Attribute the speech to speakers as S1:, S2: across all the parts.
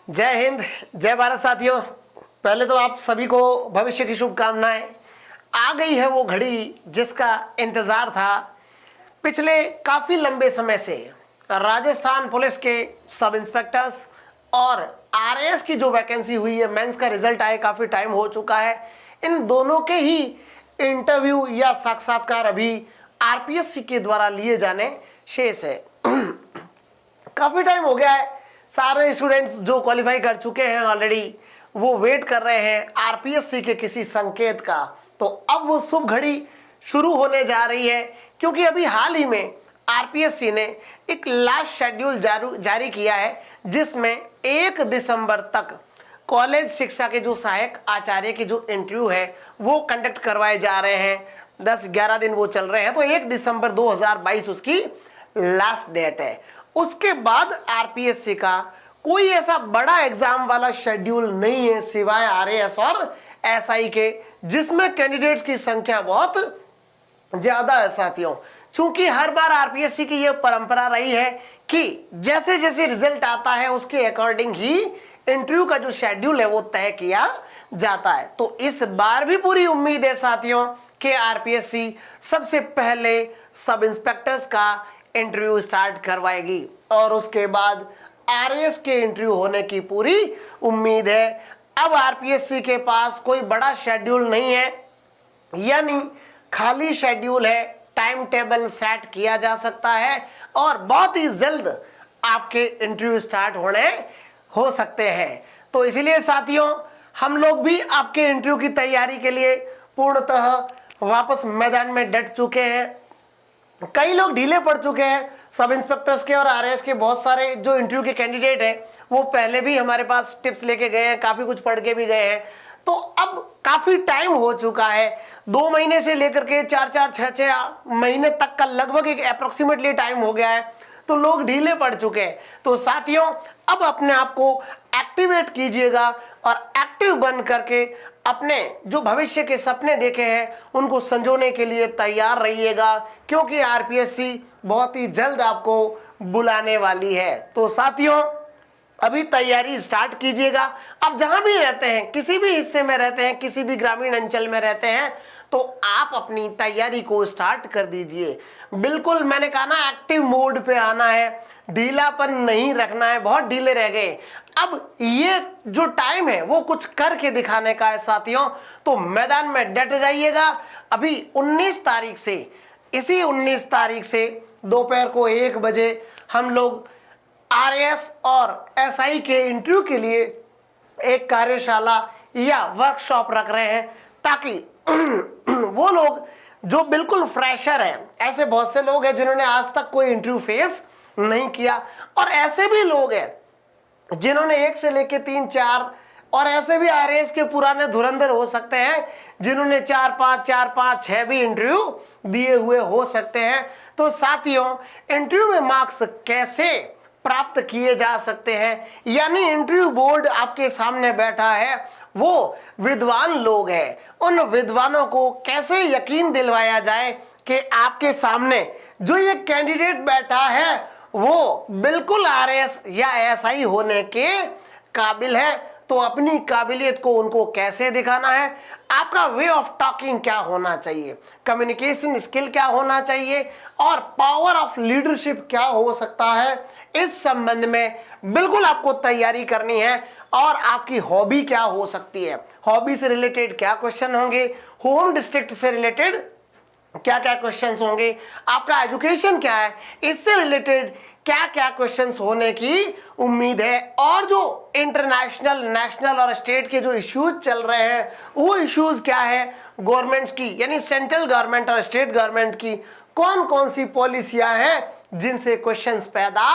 S1: जय हिंद, जय भारत साथियों। पहले तो आप सभी को भविष्य की शुभकामनाएं। आ गई है वो घड़ी जिसका इंतजार था पिछले काफी लंबे समय से। राजस्थान पुलिस के सब इंस्पेक्टर्स और आरएएस की जो वैकेंसी हुई है, मेंस का रिजल्ट आए काफी टाइम हो चुका है। इन दोनों के ही इंटरव्यू या साक्षात्कार अभी आरपीएससी के द्वारा लिए जाने शेष है। काफी टाइम हो गया है। सारे स्टूडेंट्स जो क्वालिफाई कर चुके हैं ऑलरेडी, वो वेट कर रहे हैं आरपीएससी के किसी संकेत का। तो अब वो शुभ घड़ी शुरू होने जा रही है, क्योंकि अभी हाल ही में आरपीएससी ने एक लास्ट शेड्यूल जारी किया है, जिसमें 1 दिसंबर तक कॉलेज शिक्षा के जो सहायक आचार्य के जो इंटरव्यू है वो कंडक्ट करवाए जा रहे हैं। 10-11 दिन वो चल रहे हैं, तो 1 दिसंबर 2022 उसकी लास्ट डेट है। उसके बाद आरपीएससी का कोई ऐसा बड़ा एग्जाम वाला शेड्यूल नहीं है सिवाय आरएएस और एसआई के, जिसमें कैंडिडेट्स की संख्या बहुत ज्यादा है साथियों। चूंकि हर बार आरपीएससी की यह परंपरा रही है कि जैसे जैसे रिजल्ट आता है उसके अकॉर्डिंग ही इंटरव्यू का जो शेड्यूल है वो तय किया जाता है। तो इस बार भी पूरी उम्मीद है साथियों कि आरपीएससी सबसे पहले सब इंस्पेक्टर्स का इंटरव्यू स्टार्ट करवाएगी और उसके बाद आरएएस के इंटरव्यू होने की पूरी उम्मीद है। अब आरपीएससी के पास कोई बड़ा शेड्यूल नहीं है, यानी खाली शेड्यूल है। टाइम टेबल सेट किया जा सकता है और बहुत ही जल्द आपके इंटरव्यू स्टार्ट हो सकते हैं। तो इसलिए साथियों, हम लोग भी आपके इंटरव्यू की तैयारी के लिए पूर्णतः वापस मैदान में डट चुके हैं। कई लोग ढीले पड़ चुके हैं। सब इंस्पेक्टर्स के और आरएएस के बहुत सारे जो इंटरव्यू के कैंडिडेट हैं वो पहले भी हमारे पास टिप्स लेके गए हैं, काफी कुछ पढ़ के भी गए हैं। तो अब काफी टाइम हो चुका है, 2 महीने से लेकर के 4-4, 6-6 महीने तक का लगभग एक अप्रोक्सीमेटली टाइम हो गया है। तो लोग ढीले पड़ चुके हैं। तो साथियों, अब अपने आप को एक्टिवेट कीजिएगा और एक्टिव बन करके अपने जो भविष्य के सपने देखे हैं उनको संजोने के लिए तैयार रहिएगा, क्योंकि आरपीएससी बहुत ही जल्द आपको बुलाने वाली है। तो साथियों, अभी तैयारी स्टार्ट कीजिएगा। आप जहां भी रहते हैं, किसी भी हिस्से में रहते हैं, किसी भी ग्रामीण अंचल में रहते हैं, तो आप अपनी तैयारी को स्टार्ट कर दीजिए। बिल्कुल मैंने कहा ना, एक्टिव मोड पे आना है, ढीलापन नहीं रखना है। बहुत ढीले रह गए। अब ये जो टाइम है वो कुछ करके दिखाने का है साथियों। तो मैदान में डट जाइएगा। अभी 19 तारीख से, इसी 19 तारीख से दोपहर को 1 बजे हम लोग आरएएस और एसआई के इंटरव्यू के लिए एक कार्यशाला या वर्कशॉप रख रहे हैं, ताकि वो लोग जो बिल्कुल फ्रेशर हैं, ऐसे बहुत से लोग हैं जिन्होंने आज तक कोई इंटरव्यू फेस नहीं किया, और ऐसे भी लोग हैं जिन्होंने 1 से लेके 3, 4, और ऐसे भी आरएएस के पुराने धुरंधर हो सकते हैं जिन्होंने 4-5, 6 भी इंटरव्यू दिए हुए हो सकते हैं। तो साथियों, इंटरव्यू में मार्क्स कैसे प्राप्त किए जा सकते हैं, यानी इंटरव्यू बोर्ड आपके सामने बैठा है, वो विद्वान लोग हैं। उन विद्वानों को कैसे यकीन दिलवाया जाए कि आपके सामने जो ये कैंडिडेट बैठा है वो बिल्कुल आरएएस या एसआई होने के काबिल है। तो अपनी काबिलियत को उनको कैसे दिखाना है, आपका वे ऑफ टॉकिंग क्या होना चाहिए, कम्युनिकेशन स्किल क्या होना चाहिए, और पावर ऑफ लीडरशिप क्या हो सकता है, इस संबंध में बिल्कुल आपको तैयारी करनी है। और आपकी हॉबी क्या हो सकती है, हॉबी से रिलेटेड क्या क्वेश्चन होंगे, होम डिस्ट्रिक्ट से रिलेटेड क्या क्या क्वेश्चंस होंगे, आपका एजुकेशन क्या है, इससे रिलेटेड क्या क्या क्वेश्चंस होने की उम्मीद है, और जो इंटरनेशनल, नेशनल और स्टेट के जो इश्यूज चल रहे हैं वो इश्यूज क्या है, गवर्नमेंट्स की यानी सेंट्रल गवर्नमेंट और स्टेट गवर्नमेंट की कौन कौन सी पॉलिसियां हैं जिनसे क्वेश्चंस पैदा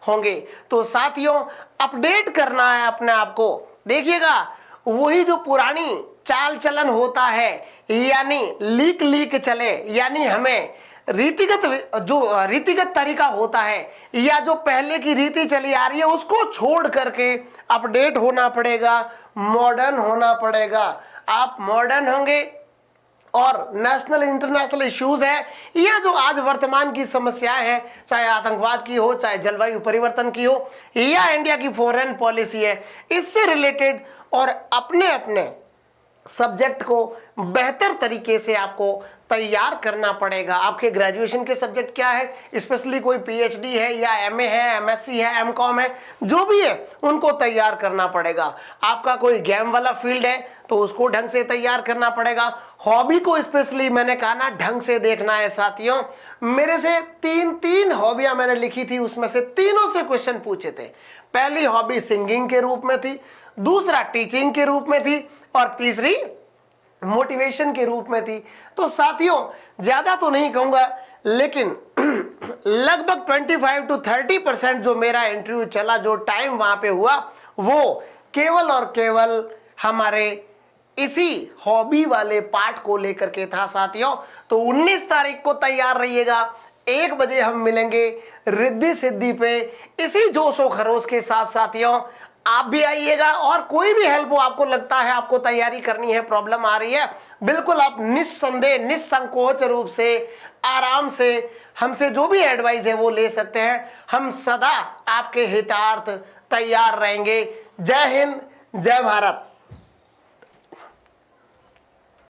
S1: होंगे। तो साथियों, अपडेट करना है अपने आप को। देखिएगा, वही जो पुरानी चाल चलन होता है, यानी लीक चले, यानी हमें रीतिगत तरीका होता है या जो पहले की रीति चली आ रही है उसको छोड़ करके अपडेट होना पड़ेगा, मॉडर्न होना पड़ेगा। आप मॉडर्न होंगे, और नेशनल इंटरनेशनल इश्यूज है, या जो आज वर्तमान की समस्याएं हैं, चाहे आतंकवाद की हो, चाहे जलवायु परिवर्तन की हो, या इंडिया की फॉरेन पॉलिसी है, इससे रिलेटेड और अपने अपने सब्जेक्ट को बेहतर तरीके से आपको तैयार करना पड़ेगा। आपके ग्रेजुएशन के सब्जेक्ट क्या है, स्पेशली कोई पीएचडी है या एमए है, एमएससी है, एमकॉम है, जो भी है उनको तैयार करना पड़ेगा। आपका कोई गेम वाला फील्ड है तो उसको ढंग से तैयार करना पड़ेगा। हॉबी को स्पेशली मैंने कहा ना ढंग से देखना है साथियों। मेरे से तीन हॉबियां मैंने लिखी थी, उसमें से तीनों से क्वेश्चन पूछे थे। पहली हॉबी सिंगिंग के रूप में थी, दूसरा टीचिंग के रूप में थी, और तीसरी मोटिवेशन के रूप में थी। तो साथियों ज्यादा तो नहीं कहूंगा, लेकिन लगभग 25 to 30% जो मेरा इंटरव्यू चला, जो टाइम वहां पे हुआ, वो केवल और केवल हमारे इसी हॉबी वाले पार्ट को लेकर के था साथियों। तो 19 तारीख को तैयार रहिएगा, 1 बजे हम मिलेंगे रिद्धि सिद्धि पे, इसी जोश और खरोश के साथ साथियों। आप भी आइएगा, और कोई भी हेल्प हो, आपको लगता है आपको तैयारी करनी है, प्रॉब्लम आ रही है, बिल्कुल आप निस्संदेह निसंकोच रूप से आराम से हमसे जो भी एडवाइस है वो ले सकते हैं। हम सदा आपके हितार्थ तैयार रहेंगे। जय हिंद, जय भारत।